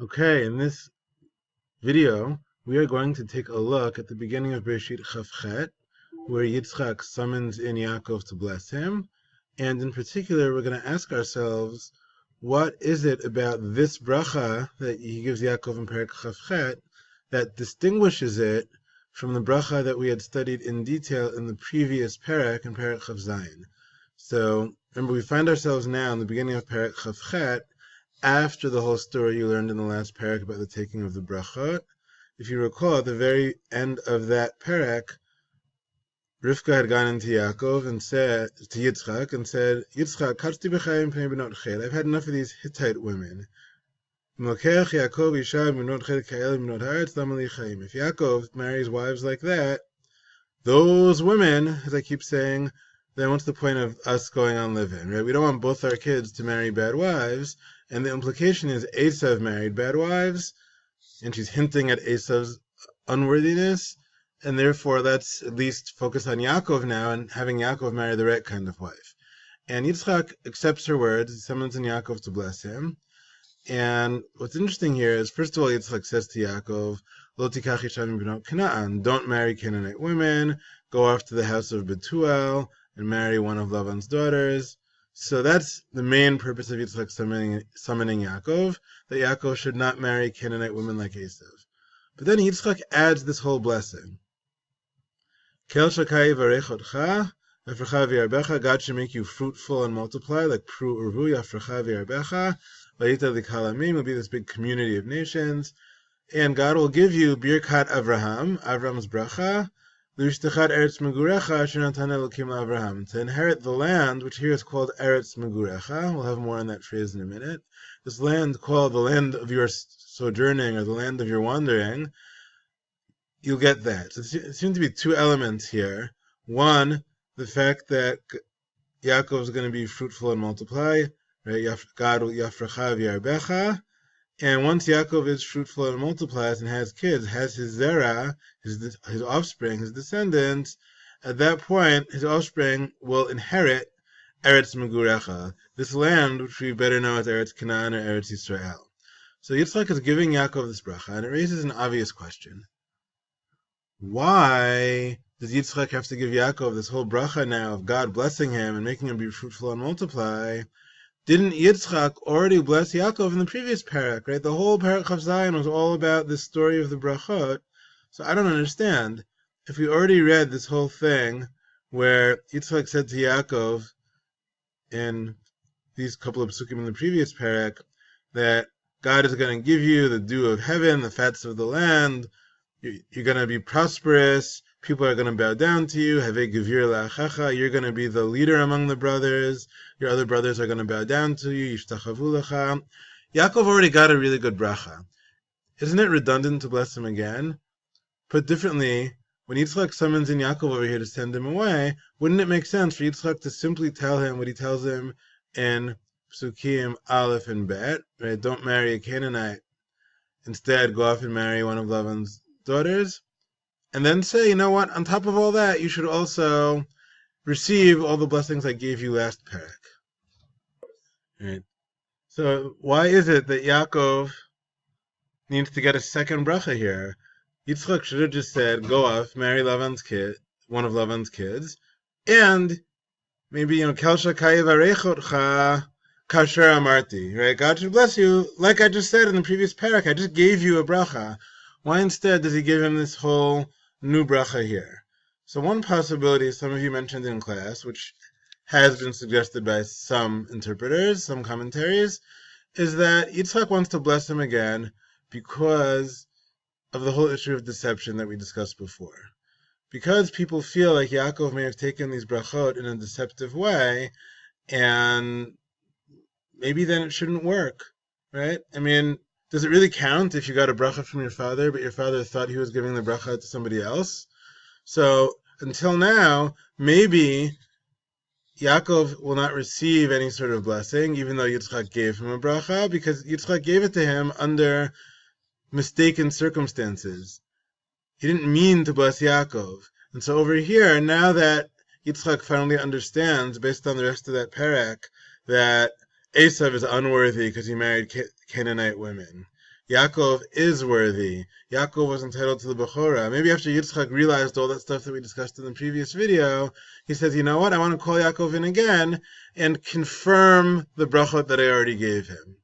Okay, in this video, we are going to take a look at the beginning of Bereshit Chavchet, where Yitzchak summons in Yaakov to bless him. And in particular, we're going to ask ourselves, what is it about this bracha that he gives Yaakov in Perek Chavchet that distinguishes it from the bracha that we had studied in detail in the previous Perek, in Perek Chav Zayin? So, remember, we find ourselves now in the beginning of Perek Chavchet, after the whole story you learned in the last parak about the taking of the bracha. If you recall, at the very end of that parak, Rivka had gone into Yaakov and said to Yitzchak and said, Yitzchak, katzti b'chayim pnei benot chel. I've had enough of these Hittite women. If Yaakov marries wives like that, those women, as I keep saying, then what's the point of us going on living, right? We don't want both our kids to marry bad wives, and the implication is Esav married bad wives, and she's hinting at Esav's unworthiness, and therefore let's at least focus on Yaakov now and having Yaakov marry the right kind of wife. And Yitzchak accepts her words, he summons in Yaakov to bless him. And what's interesting here is, first of all, Yitzchak says to Yaakov, Lo tikach isha mibnot Canaan, don't marry Canaanite women, go off to the house of Betuel and marry one of Lavan's daughters. So that's the main purpose of Yitzchak summoning Yaakov, that Yaakov should not marry Canaanite women like Esav. But then Yitzchak adds this whole blessing. Kel shakai varechotcha, yafrecha v'yarbecha, God should make you fruitful and multiply, like pru urvu, yafrecha v'yarbecha, vayita l'kalamim, will be this big community of nations, and God will give you birkat Avraham, Avraham's bracha, l'ishtechat eretz megurecha, shenatan elokim Avraham, to inherit the land, which here is called eretz megurecha. We'll have more on that phrase in a minute. This land called the land of your sojourning, or the land of your wandering, you'll get that. So there seem to be two elements here. One, the fact that Yaakov is going to be fruitful and multiply, right? God will yafrecha v'yarbecha. And once Yaakov is fruitful and multiplies and has kids, has his zera, his offspring, his descendants, at that point, his offspring will inherit Eretz Megurecha, this land which we better know as Eretz Canaan or Eretz Yisrael. So Yitzchak is giving Yaakov this bracha, and it raises an obvious question. Why does Yitzchak have to give Yaakov this whole bracha now of God blessing him and making him be fruitful and multiply? Didn't Yitzchak already bless Yaakov in the previous parak, right? The whole parak Chav Zayin was all about this story of the brachot. So I don't understand. If we already read this whole thing where Yitzchak said to Yaakov in these couple of psukim in the previous parak that God is going to give you the dew of heaven, the fats of the land, you're going to be prosperous, people are going to bow down to you, Havei gevir la'achacha, you're going to be the leader among the brothers, your other brothers are going to bow down to you, yishtachavu lecha. Yaakov already got a really good bracha. Isn't it redundant to bless him again? Put differently, when Yitzchak summons in Yaakov over here to send him away, wouldn't it make sense for Yitzchak to simply tell him what he tells him in Psukim Aleph and Bet, right? Don't marry a Canaanite. Instead, go off and marry one of Lavan's daughters, and then say, you know what, on top of all that, you should also receive all the blessings I gave you last parak. Right? So why is it that Yaakov needs to get a second bracha here? Yitzchak should have just said, go off, marry Lavan's kid, one of Lavan's kids, and maybe, Kel shakai varechotcha kasher amarti, right? God should bless you, like I just said in the previous parak, I just gave you a bracha. Why instead does he give him this whole new bracha here? So one possibility, some of you mentioned in class, which has been suggested by some interpreters, some commentaries, is that Yitzchak wants to bless him again because of the whole issue of deception that we discussed before. Because people feel like Yaakov may have taken these brachot in a deceptive way, and maybe then it shouldn't work, right? I mean, does it really count if you got a bracha from your father, but your father thought he was giving the bracha to somebody else? So until now, maybe Yaakov will not receive any sort of blessing, even though Yitzchak gave him a bracha, because Yitzchak gave it to him under mistaken circumstances. He didn't mean to bless Yaakov. And so over here, now that Yitzchak finally understands, based on the rest of that parak, that Esav is unworthy because he married Canaanite women, Yaakov is worthy. Yaakov was entitled to the Bechorah. Maybe after Yitzchak realized all that stuff that we discussed in the previous video, he says, you know what, I want to call Yaakov in again and confirm the brachot that I already gave him.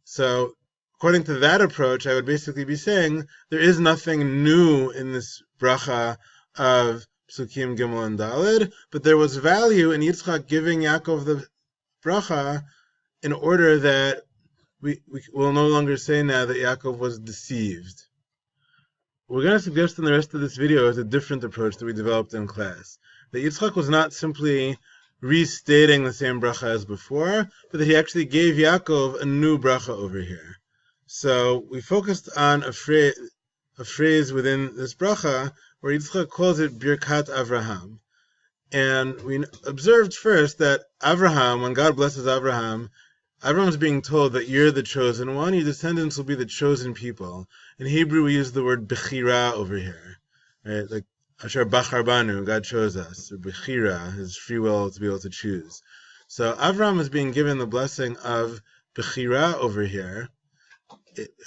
So, according to that approach, I would basically be saying there is nothing new in this bracha of Psukim Gimel and Daled, but there was value in Yitzchak giving Yaakov the bracha in order that we will no longer say now that Yaakov was deceived. What we're going to suggest in the rest of this video is a different approach that we developed in class. That Yitzchak was not simply restating the same bracha as before, but that he actually gave Yaakov a new bracha over here. So we focused on a phrase within this bracha where Yitzchak calls it Birkat Avraham. And we observed first that Avraham, when God blesses Avraham is being told that you're the chosen one, your descendants will be the chosen people. In Hebrew, we use the word bechira over here, right? Like Asher Bachar Banu, God chose us, or bechira, his free will to be able to choose. So Avraham is being given the blessing of bechira over here,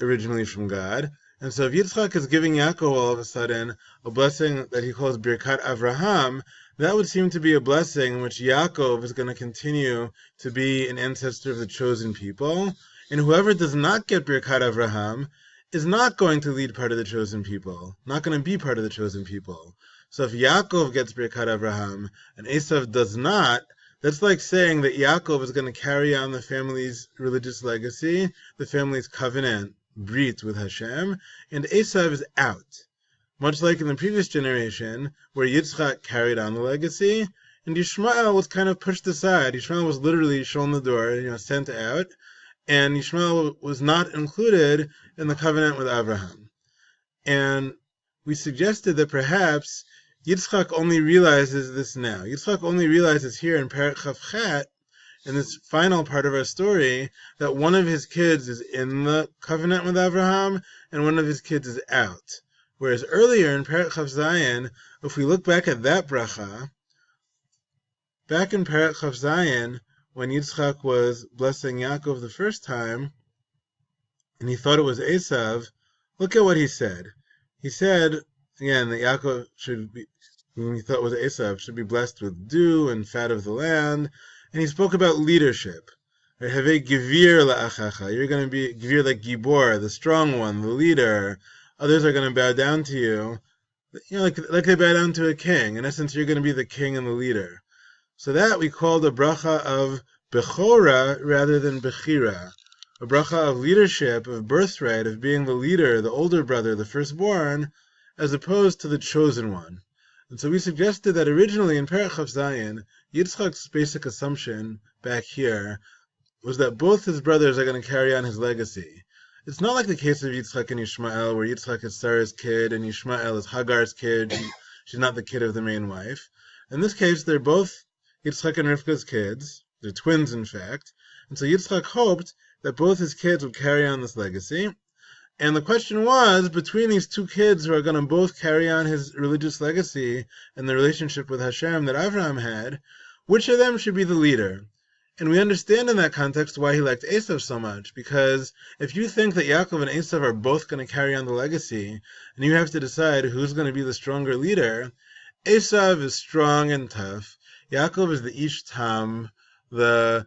originally from God. And so if Yitzchak is giving Yaakov all of a sudden a blessing that he calls Birkat Avraham, that would seem to be a blessing in which Yaakov is going to continue to be an ancestor of the chosen people. And whoever does not get Birkat Avraham is not going to lead part of the chosen people, not going to be part of the chosen people. So if Yaakov gets Birkat Avraham and Esav does not, that's like saying that Yaakov is going to carry on the family's religious legacy, the family's covenant, brit with Hashem, and Esav is out. Much like in the previous generation, where Yitzchak carried on the legacy, and Yishmael was kind of pushed aside. Yishmael was literally shown the door, sent out, and Yishmael was not included in the covenant with Avraham. And we suggested that perhaps Yitzchak only realizes this now. Yitzchak only realizes here in Perek Chavchet, in this final part of our story, that one of his kids is in the covenant with Avraham, and one of his kids is out. Whereas earlier in Perek Chav Zayin, if we look back at that bracha, back in Perek Chav Zayin, when Yitzchak was blessing Yaakov the first time, and he thought it was Esav, look at what he said. He said, again, that Yaakov should be, whom he thought was Esav, should be blessed with dew and fat of the land, and he spoke about leadership. Havei givir la'achacha. You're going to be givir like Gibor, the strong one, the leader. Others are going to bow down to you, like they bow down to a king. In essence, you're going to be the king and the leader. So that we called a bracha of Bechora rather than Bechira. A bracha of leadership, of birthright, of being the leader, the older brother, the firstborn, as opposed to the chosen one. And so we suggested that originally in Perek Chav Zayin, Yitzchak's basic assumption back here was that both his brothers are going to carry on his legacy. It's not like the case of Yitzchak and Yishmael, where Yitzchak is Sarah's kid and Yishmael is Hagar's kid. She's not the kid of the main wife. In this case, they're both Yitzchak and Rivka's kids. They're twins, in fact. And so Yitzchak hoped that both his kids would carry on this legacy. And the question was, between these two kids who are going to both carry on his religious legacy and the relationship with Hashem that Avraham had, which of them should be the leader? And we understand in that context why he liked Esav so much, because if you think that Yaakov and Esav are both going to carry on the legacy, and you have to decide who's going to be the stronger leader, Esav is strong and tough. Yaakov is the Ish Tam, the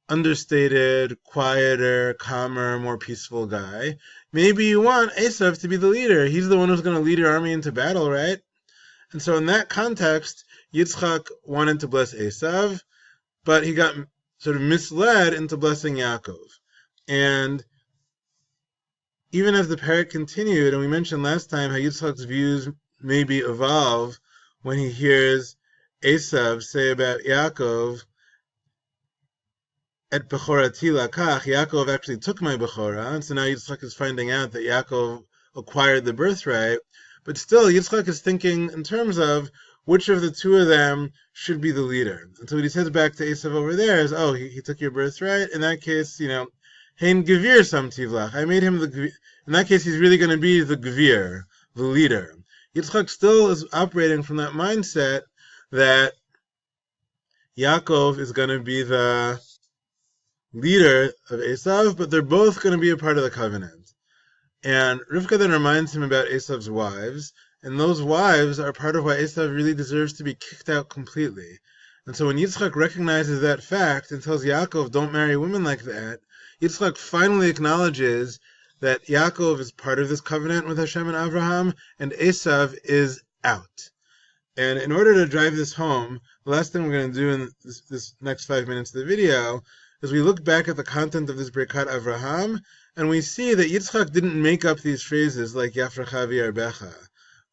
understated, quieter, calmer, more peaceful guy. Maybe you want Esav to be the leader. He's the one who's going to lead your army into battle, right? And so in that context, Yitzchak wanted to bless Esav, but he got sort of misled into blessing Yaakov. And even as the parak continued, and we mentioned last time how Yitzchak's views maybe evolve when he hears Esav say about Yaakov, Et Bechorati lakach, Yaakov actually took my Bechorah, and so now Yitzchak is finding out that Yaakov acquired the birthright, but still Yitzchak is thinking in terms of which of the two of them should be the leader. And so what he says back to Esav over there is, he took your birthright. In that case, Hein Gevir Sam Tivlach. I made him the Gevir. In that case, he's really going to be the Gevir, the leader. Yitzchak still is operating from that mindset that Yaakov is going to be the leader of Esav, but they're both going to be a part of the covenant. And Rivka then reminds him about Esav's wives, and those wives are part of why Esav really deserves to be kicked out completely. And so when Yitzchak recognizes that fact and tells Yaakov, don't marry women like that, Yitzchak finally acknowledges that Yaakov is part of this covenant with Hashem and Avraham, and Esav is out. And in order to drive this home, the last thing we're going to do in this next 5 minutes of the video is we look back at the content of this Birkat Avraham, and we see that Yitzchak didn't make up these phrases like Yafrecha v'yarbecha,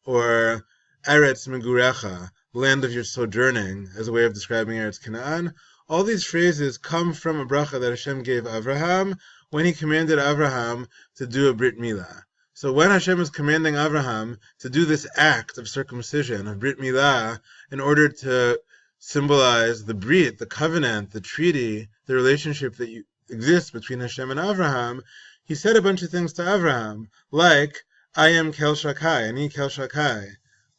or Eretz Megurecha, land of your sojourning, as a way of describing Eretz Canaan. All these phrases come from a bracha that Hashem gave Avraham when he commanded Avraham to do a Brit Milah. So when Hashem is commanding Avraham to do this act of circumcision, of Brit Milah, in order to symbolize the Brit, the covenant, the treaty, the relationship that exists between Hashem and Avraham, he said a bunch of things to Avraham, like, I am Kel Shakai, Ani Kel Shakai.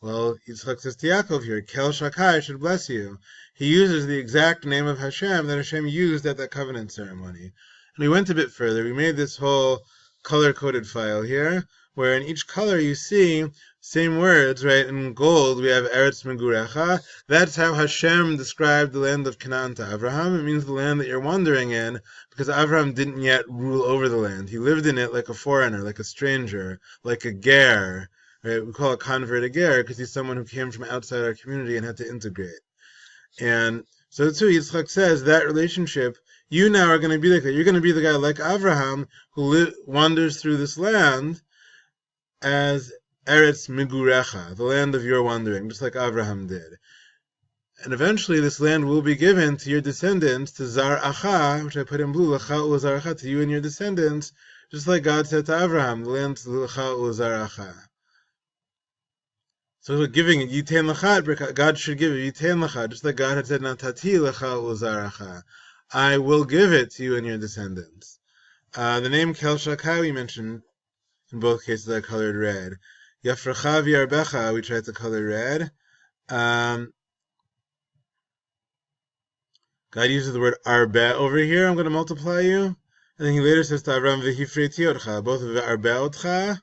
Well, Yitzchak says to Yaakov here, Kel Shakai should bless you. He uses the exact name of Hashem that Hashem used at that covenant ceremony. And we went a bit further. We made this whole color-coded file here, where in each color you see same words, right? In gold, we have Eretz Megurecha. That's how Hashem described the land of Canaan to Avraham. It means the land that you're wandering in, because Avraham didn't yet rule over the land. He lived in it like a foreigner, like a stranger, like a ger. Right? We call a convert a ger because he's someone who came from outside our community and had to integrate. And so too, Yitzchak says that relationship, you now are going to be like that. You're going to be the guy like Avraham who wanders through this land as Eretz Migurecha, the land of your wandering, just like Avraham did. And eventually this land will be given to your descendants, to Zar Acha, which I put in blue, Lecha Ulazar Acha, to you and your descendants, just like God said to Avraham, the land to Lecha Ulazar Acha. So giving it, Yitain Lecha, God should give it, Yitain Lecha, just like God had said, Natati Lecha Ulazar Acha. I will give it to you and your descendants. The name Kel Shakai we mentioned, in both cases I colored red. Yafrecha v'yarbecha we tried to color red. God uses the word arbe over here, I'm going to multiply you. And then he later says to Avraham, v'hifreiti otcha, both v'arbe otcha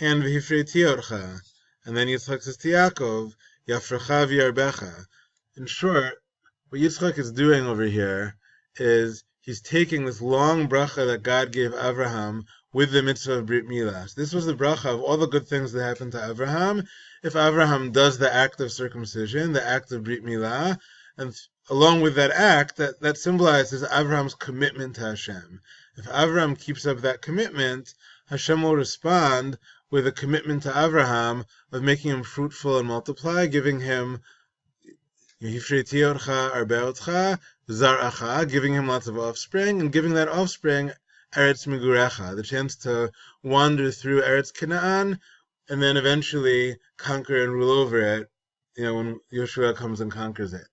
and v'hifreiti otcha. And then Yitzchak says to Yaakov, Yafrecha v'yarbecha. In short, what Yitzchak is doing over here is he's taking this long bracha that God gave Avraham with the mitzvah of Brit Milah. So this was the bracha of all the good things that happened to Avraham. If Avraham does the act of circumcision, the act of Brit Milah, and along with that act, that symbolizes Avraham's commitment to Hashem. If Avraham keeps up that commitment, Hashem will respond with a commitment to Avraham of making him fruitful and multiply, giving him Zar-acha, giving him lots of offspring, and giving that offspring Eretz Megurecha, the chance to wander through Eretz Canaan, and then eventually conquer and rule over it, when Yeshua comes and conquers it.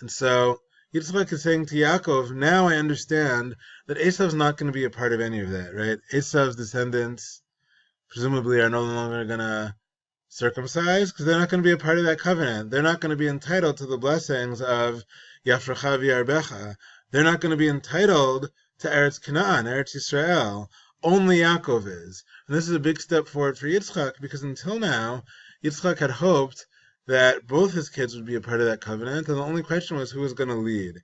And so Yitzchak is saying to Yaakov, now I understand that Esav's not going to be a part of any of that, right? Esav's descendants presumably are no longer going to circumcise, because they're not going to be a part of that covenant. They're not going to be entitled to the blessings of Yafrecha v'yarbecha. They're not going to be entitled to Eretz Canaan, Eretz Yisrael. Only Yaakov is. And this is a big step forward for Yitzchak, because until now, Yitzchak had hoped that both his kids would be a part of that covenant, and the only question was who was going to lead.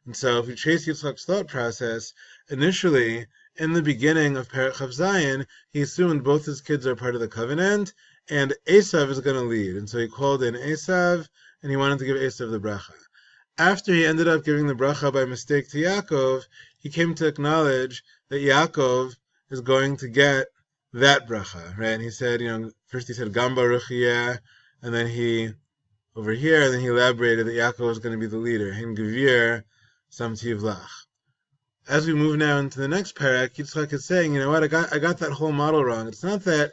And so if we trace Yitzchak's thought process, initially, in the beginning of Perek Chav Zayin, he assumed both his kids are part of the covenant, and Esav is going to lead. And so he called in Esav, and he wanted to give Esav the bracha. After he ended up giving the bracha by mistake to Yaakov, he came to acknowledge that Yaakov is going to get that bracha, right? And he said, first he said, Gam Baruch Yeh, and then he elaborated that Yaakov was going to be the leader. Hein Gevir Samtiv Lach. As we move now into the next parak, Yitzchak is saying, I got that whole model wrong. It's not that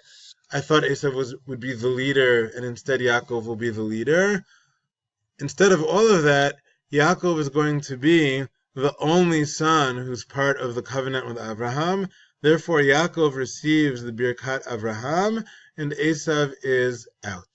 I thought Esav would be the leader, and instead Yaakov will be the leader. Instead of all of that, Yaakov is going to be the only son who's part of the covenant with Avraham. Therefore, Yaakov receives the Birkat Avraham, and Esav is out.